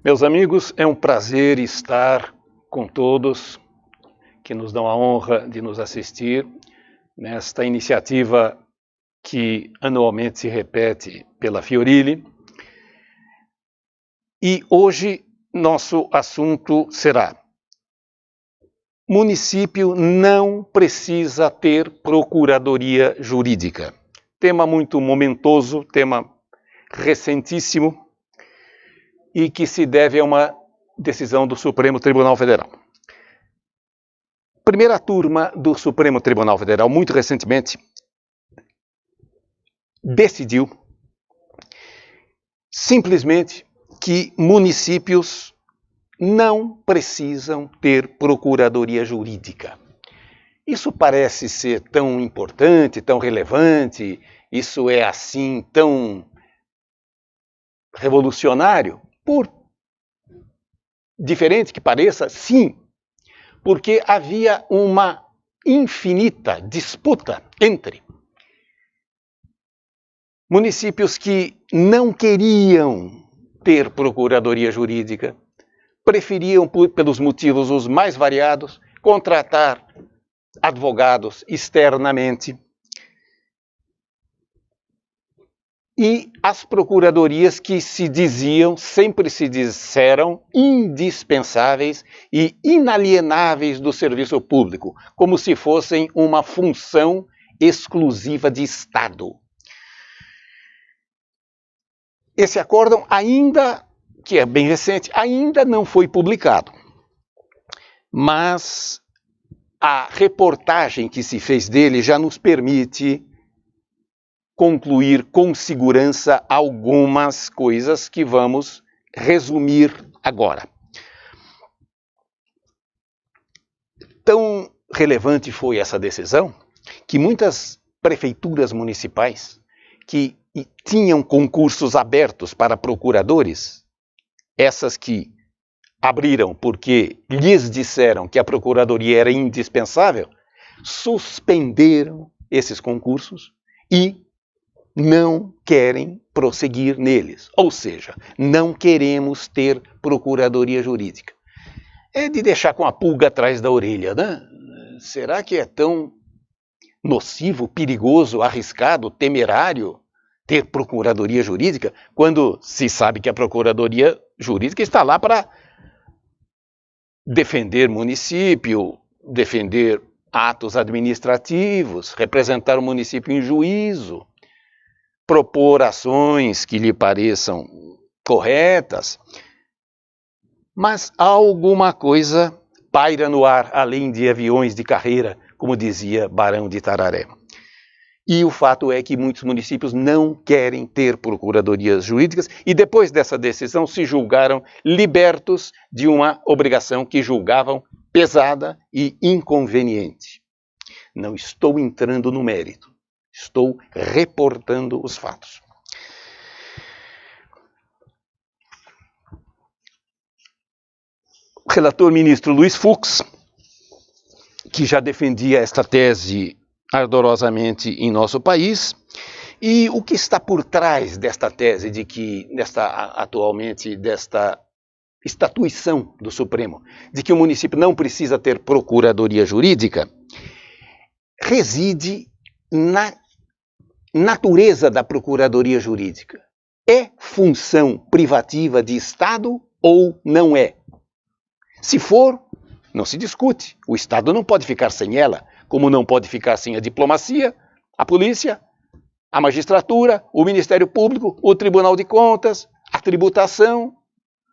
Meus amigos, é um prazer estar com todos que nos dão a honra de nos assistir nesta iniciativa que anualmente se repete pela Fiorilli. E hoje nosso assunto será: município não precisa ter procuradoria jurídica. Tema muito momentoso, tema recentíssimo e que se deve a uma decisão do Supremo Tribunal Federal. Primeira turma do Supremo Tribunal Federal, muito recentemente, decidiu simplesmente que municípios não precisam ter procuradoria jurídica. Isso parece ser tão importante, tão relevante, isso é assim tão revolucionário? Por diferente que pareça, sim, porque havia uma infinita disputa entre municípios que não queriam ter procuradoria jurídica, preferiam, pelos motivos os mais variados, contratar advogados externamente, e as procuradorias que sempre se disseram indispensáveis e inalienáveis do serviço público, como se fossem uma função exclusiva de Estado. Esse acórdão ainda, que é bem recente, ainda não foi publicado. Mas a reportagem que se fez dele já nos permite concluir com segurança algumas coisas que vamos resumir agora. Tão relevante foi essa decisão que muitas prefeituras municipais que tinham concursos abertos para procuradores, essas que abriram porque lhes disseram que a procuradoria era indispensável, suspenderam esses concursos e não querem prosseguir neles. Ou seja, não queremos ter procuradoria jurídica. É de deixar com a pulga atrás da orelha, né? Será que é tão nocivo, perigoso, arriscado, temerário ter procuradoria jurídica, quando se sabe que a procuradoria jurídica está lá para defender município, defender atos administrativos, representar o município em juízo, propor ações que lhe pareçam corretas, mas alguma coisa paira no ar, além de aviões de carreira, como dizia Barão de Tararé. E o fato é que muitos municípios não querem ter procuradorias jurídicas e depois dessa decisão se julgaram libertos de uma obrigação que julgavam pesada e inconveniente. Não estou entrando no mérito. Estou reportando os fatos. O relator ministro Luiz Fux, que já defendia esta tese ardorosamente em nosso país, e o que está por trás desta tese de que, atualmente, desta estatuição do Supremo, de que o município não precisa ter procuradoria jurídica, reside na natureza da procuradoria jurídica. É função privativa de Estado ou não é? Se for, não se discute. O Estado não pode ficar sem ela, como não pode ficar sem a diplomacia, a polícia, a magistratura, o Ministério Público, o Tribunal de Contas, a tributação,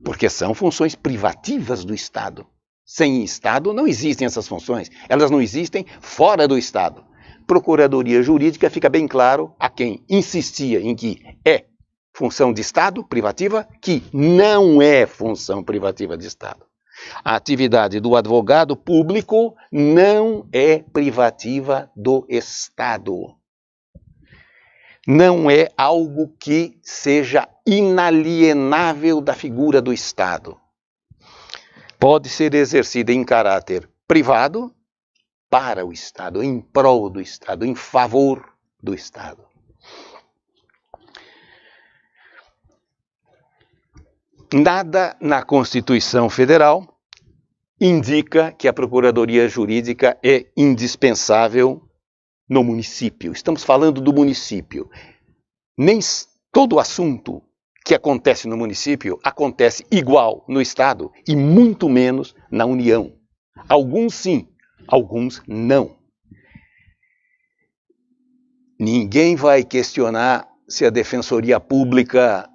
porque são funções privativas do Estado. Sem Estado não existem essas funções, elas não existem fora do Estado. Procuradoria jurídica fica bem claro a quem insistia em que é função de Estado privativa, que não é função privativa de Estado. A atividade do advogado público não é privativa do Estado. Não é algo que seja inalienável da figura do Estado. Pode ser exercida em caráter privado para o Estado, em prol do Estado, em favor do Estado. nada na Constituição Federal indica que a Procuradoria Jurídica é indispensável no município. Estamos falando do município. Nem todo assunto que acontece no município acontece igual no Estado e muito menos na União. Alguns sim, alguns não. Ninguém vai questionar se a Defensoria Pública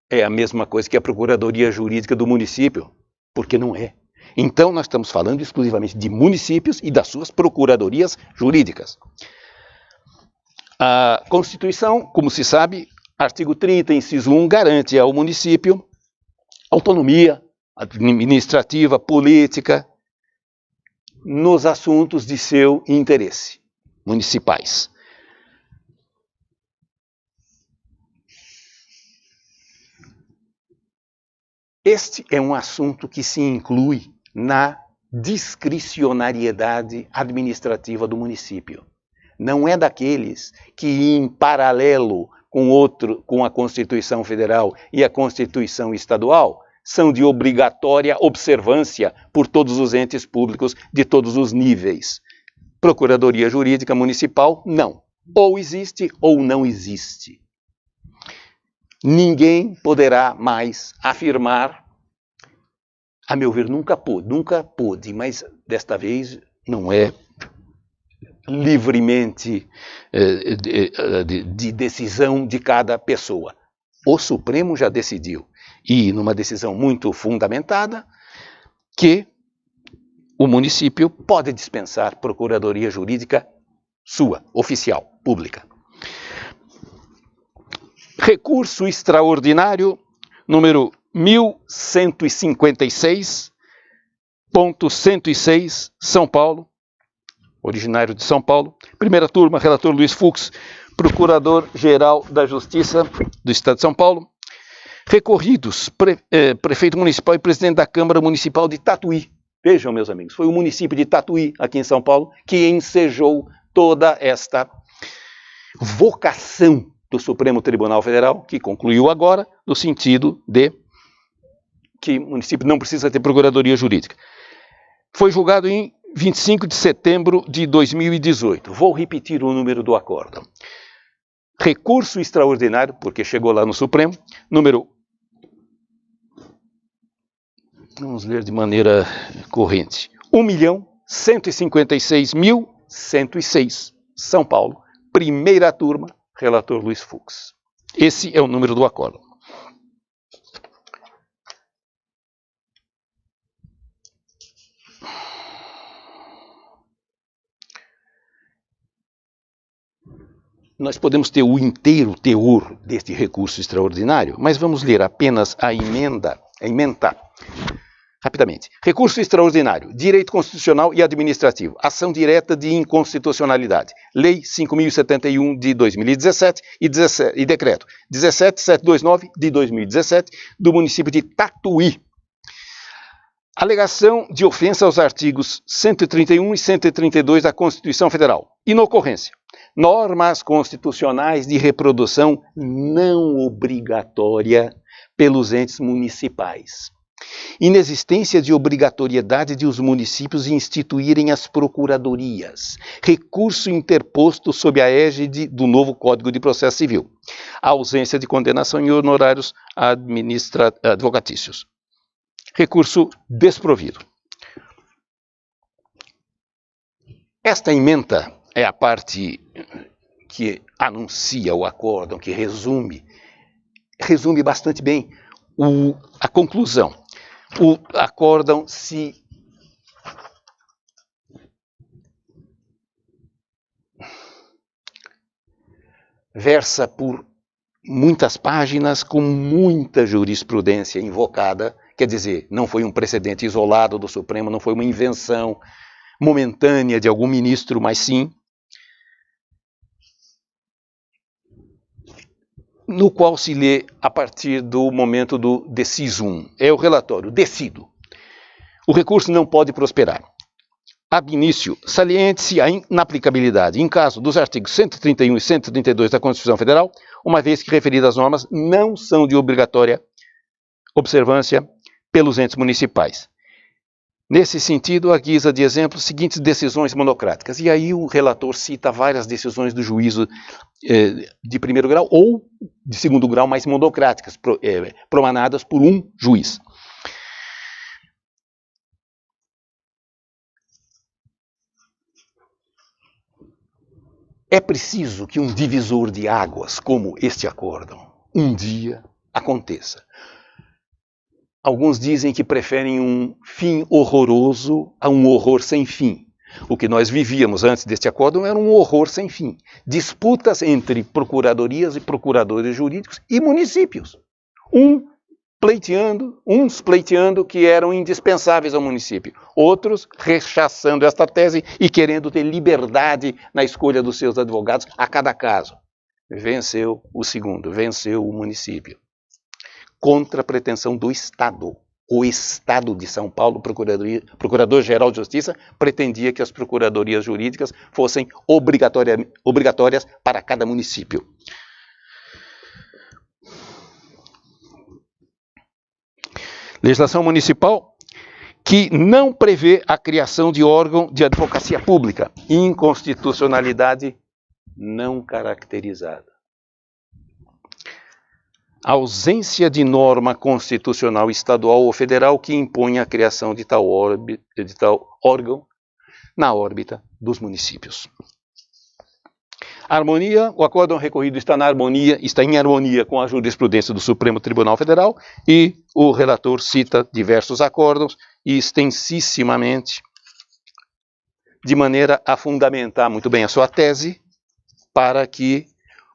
é a mesma coisa que a Procuradoria Jurídica do município, porque não é. Então, nós estamos falando exclusivamente de municípios e das suas procuradorias jurídicas. A Constituição, como se sabe, artigo 30, inciso 1, garante ao município autonomia administrativa, política, nos assuntos de seu interesse, municipais. Este é um assunto que se inclui na discricionariedade administrativa do município. Não é daqueles que, em paralelo com a Constituição Federal e a Constituição Estadual, são de obrigatória observância por todos os entes públicos de todos os níveis. Procuradoria Jurídica Municipal, não. Ou existe ou não existe. Ninguém poderá mais afirmar, a meu ver, nunca pôde, mas desta vez não é livremente de decisão de cada pessoa. O Supremo já decidiu, e numa decisão muito fundamentada, que o município pode dispensar procuradoria jurídica sua, oficial, pública. Recurso extraordinário número 1156.106, São Paulo, originário de São Paulo. Primeira turma, relator Luiz Fux, Procurador-Geral da Justiça do Estado de São Paulo. Recorridos, prefeito municipal e presidente da Câmara Municipal de Tatuí. Vejam, meus amigos, foi o município de Tatuí, aqui em São Paulo, que ensejou toda esta vocação do Supremo Tribunal Federal, que concluiu agora, no sentido de que o município não precisa ter procuradoria jurídica. Foi julgado em 25 de setembro de 2018. Vou repetir o número do acórdão. Recurso extraordinário, porque chegou lá no Supremo, número... Vamos ler de maneira corrente. 1.156.106, São Paulo, primeira turma, relator Luiz Fux. Esse é o número do acórdão. Nós podemos ter o inteiro teor deste recurso extraordinário, mas vamos ler apenas a emenda rapidamente. Recurso extraordinário, direito constitucional e administrativo, ação direta de inconstitucionalidade, Lei 5.071 de 2017 e decreto 17729 de 2017 do município de Tatuí. Alegação de ofensa aos artigos 131 e 132 da Constituição Federal. Inocorrência. Normas constitucionais de reprodução não obrigatória pelos entes municipais. Inexistência de obrigatoriedade de os municípios instituírem as procuradorias. Recurso interposto sob a égide do novo Código de Processo Civil. A ausência de condenação em honorários advocatícios. Recurso desprovido. Esta ementa é a parte que anuncia o acórdão, que resume bastante bem a conclusão. O acórdão se versa por muitas páginas com muita jurisprudência invocada, quer dizer, não foi um precedente isolado do Supremo, não foi uma invenção momentânea de algum ministro, mas sim no qual se lê a partir do momento do decisum. É o relatório, decido. O recurso não pode prosperar. Ab início, saliente-se a inaplicabilidade, em caso dos artigos 131 e 132 da Constituição Federal, uma vez que referidas normas não são de obrigatória observância pelos entes municipais. Nesse sentido, à guisa de exemplo, seguintes decisões monocráticas. E aí o relator cita várias decisões do juízo de primeiro grau ou de segundo grau mais monocráticas, promanadas por um juiz. É preciso que um divisor de águas, como este acórdão, um dia aconteça. Alguns dizem que preferem um fim horroroso a um horror sem fim. O que nós vivíamos antes deste acórdão era um horror sem fim. Disputas entre procuradorias e procuradores jurídicos e municípios. Uns pleiteando que eram indispensáveis ao município. Outros rechaçando esta tese e querendo ter liberdade na escolha dos seus advogados a cada caso. Venceu o segundo, venceu o município. Contra a pretensão do Estado. O Estado de São Paulo, Procurador-Geral de Justiça, pretendia que as procuradorias jurídicas fossem obrigatórias para cada município. Legislação municipal que não prevê a criação de órgão de advocacia pública. Inconstitucionalidade não caracterizada. A ausência de norma constitucional estadual ou federal que impõe a criação de tal órgão na órbita dos municípios. Harmonia, o acórdão recorrido está em harmonia com a jurisprudência do Supremo Tribunal Federal e o relator cita diversos acórdãos e extensissimamente, de maneira a fundamentar muito bem a sua tese, para que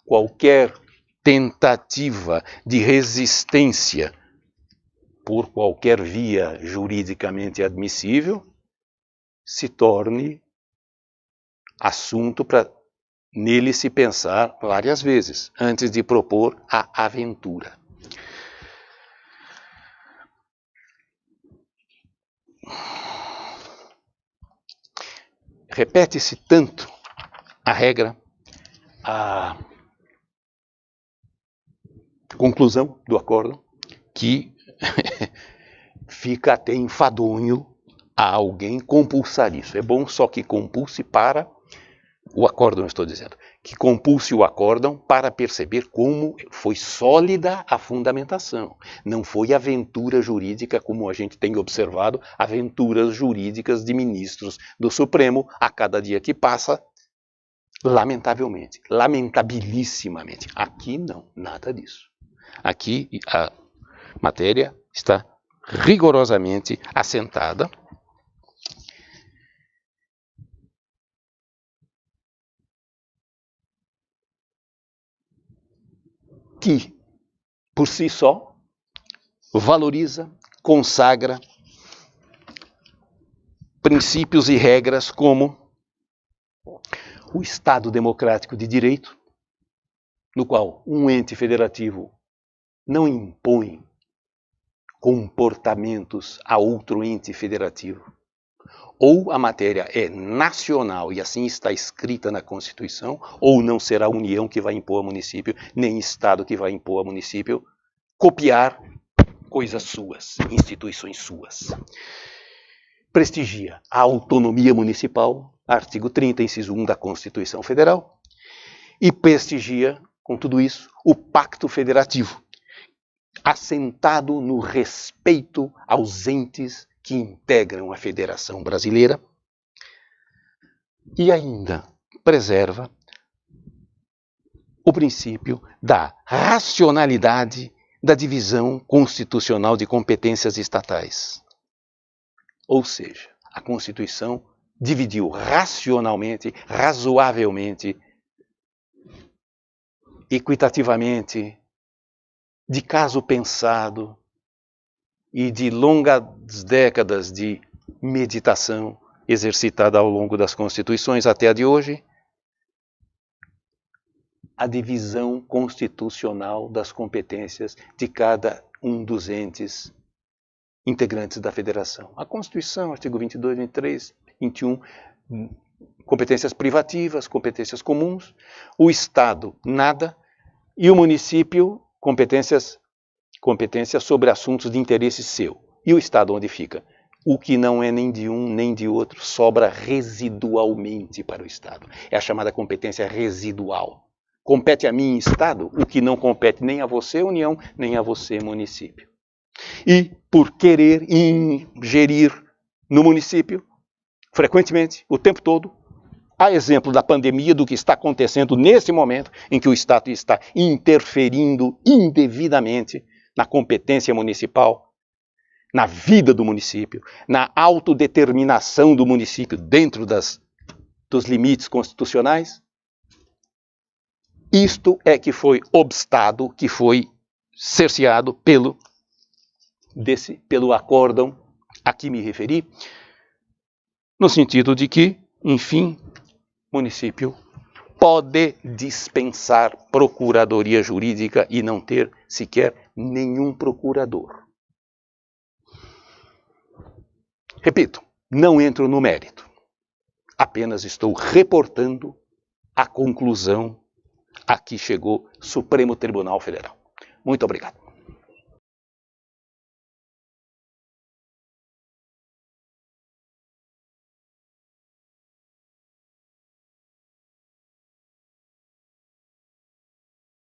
qualquer tentativa de resistência por qualquer via juridicamente admissível se torne assunto para nele se pensar várias vezes antes de propor a aventura. Repete-se tanto a regra, a conclusão do acórdão, que fica até enfadonho a alguém compulsar isso. É bom só que compulse para o acórdão, estou dizendo, que compulse o acórdão para perceber como foi sólida a fundamentação. Não foi aventura jurídica, como a gente tem observado, aventuras jurídicas de ministros do Supremo a cada dia que passa, lamentavelmente, lamentabilissimamente. Aqui não, nada disso. Aqui a matéria está rigorosamente assentada. Que, por si só, valoriza, consagra princípios e regras como o Estado democrático de direito, no qual um ente federativo não impõe comportamentos a outro ente federativo, ou a matéria é nacional e assim está escrita na Constituição, ou não será a União que vai impor ao município, nem Estado que vai impor ao município, copiar coisas suas, instituições suas. Prestigia a autonomia municipal, artigo 30, inciso 1 da Constituição Federal, e prestigia, com tudo isso, o Pacto Federativo, assentado no respeito aos entes que integram a Federação Brasileira, e ainda preserva o princípio da racionalidade da divisão constitucional de competências estatais. Ou seja, a Constituição dividiu racionalmente, razoavelmente, equitativamente, de caso pensado e de longas décadas de meditação exercitada ao longo das constituições até a de hoje, a divisão constitucional das competências de cada um dos entes integrantes da Federação. A Constituição, artigo 22, 23, 21, competências privativas, competências comuns, o Estado, nada, e o município, competências competência sobre assuntos de interesse seu. E o Estado onde fica? O que não é nem de um nem de outro sobra residualmente para o Estado. É a chamada competência residual. Compete a mim, Estado, o que não compete nem a você, União, nem a você, município. E por querer ingerir no município, frequentemente, o tempo todo, a exemplo da pandemia, do que está acontecendo nesse momento em que o Estado está interferindo indevidamente na competência municipal, na vida do município, na autodeterminação do município dentro dos limites constitucionais. Isto é que foi obstado, que foi cerceado pelo acórdão a que me referi, no sentido de que, enfim, o município pode dispensar procuradoria jurídica e não ter sequer nenhum procurador. Repito, não entro no mérito. Apenas estou reportando a conclusão a que chegou o Supremo Tribunal Federal. Muito obrigado.